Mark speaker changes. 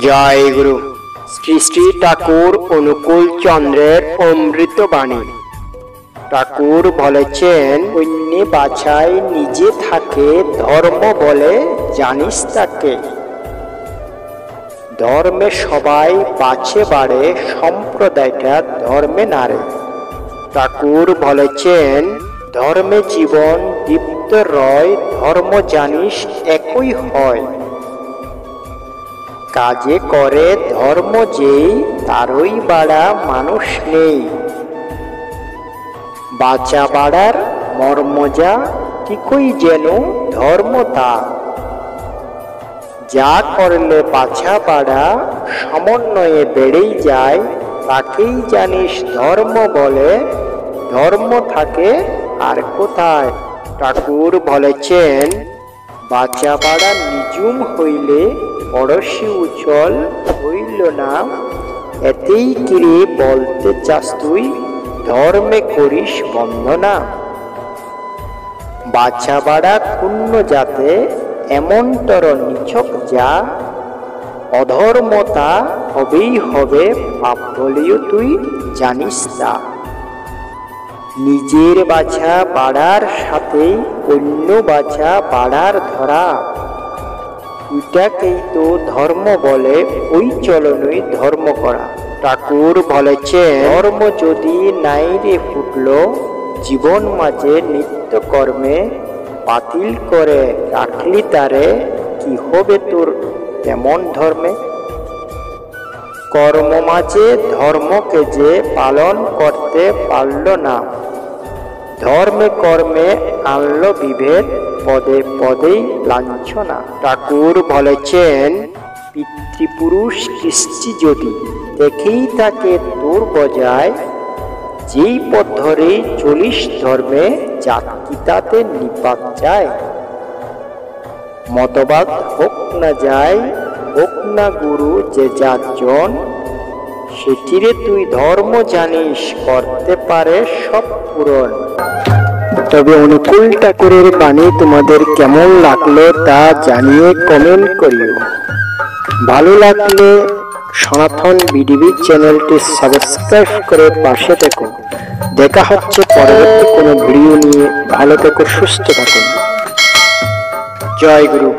Speaker 1: জয় গুরু। শ্রী শ্রী ঠাকুর অনুকূল চন্দ্রের অমৃত বাণী। ঠাকুর বলেছেন, অন্যে বাছাই নিজে থাকে, ধর্ম বলে জানিস তাকে। ধর্মে সবাই বাছে বাড়ে, সম্প্রদায়টা ধর্মে নারে। ঠাকুর বলেছেন, ধর্মে জীবন দীপ্ত রয়, ধর্ম জানিস একই হয়। কাজে করে ধর্ম যেই, তারই বাড়া মানুষ নেই। বাঁচা বাড়ার মর্ম যা, ঠিকই যেন ধর্ম তা। যা করলে বাছা বাড়া সমন্বয়ে বেড়েই যায়, তাকেই জানিস ধর্ম বলে। ধর্ম থাকে আর কোথায়? ঠাকুর বলেছেন, বাঁচা বাড়া নিজুম হইলে পড়শি উচল হইল না। এতেই কিরে বলতে চাস তুই, ধর্মে করিস বন্দনা। বাছা বাড়া পুণ্য যাতে এমনতর নিছক যা, অধর্মতা হবেই হবে পাপ বলেও তুই জানিস তা। নিজের বাছা বাড়ার সাথে অন্য বাছা বাড়ার ধরা, ওইটাকেই তো ধর্ম বলে, ওই চলনই ধর্ম করা। ঠাকুর বলেছেন, ধর্ম যদি নাই রে ফুটল জীবন মাঝে নিত্য কর্মে, বাতিল করে রাখলি তারে, কি হবে তোর তেমন ধর্মে? কর্ম মাঝে ধর্মকে যে পালন করতে পারল না, ধর্মে কর্মে আনল বিভেদ, পদে পদেই লাঞ্ছনা। ঠাকুর বলেছেন, পিতৃপুরুষ কৃষ্টি যদি দেখেই তাকে তোর বজায়, যেই পথ ধরে চলিস ধর্মে, জাতি তাতে নিপাত যায়। মতবাদ হোক না যায়, হোক না গুরু যে যাজন, সেটিরে তুই ধর্ম জানিস করতে পারে সব পূরণ। তবে অনুকূল ঠাকুরের বাণী তোমাদের কেমন লাগলো তা জানিয়ে কমেন্ট করিও। ভালো লাগলে সনাতন বিডিবি চ্যানেলটি সাবস্ক্রাইব করে পাশে থেকো। দেখা হচ্ছে পরবর্তী কোনো ভিডিও নিয়ে। ভালো থেকো, সুস্থ থাকুন। জয় গুরু।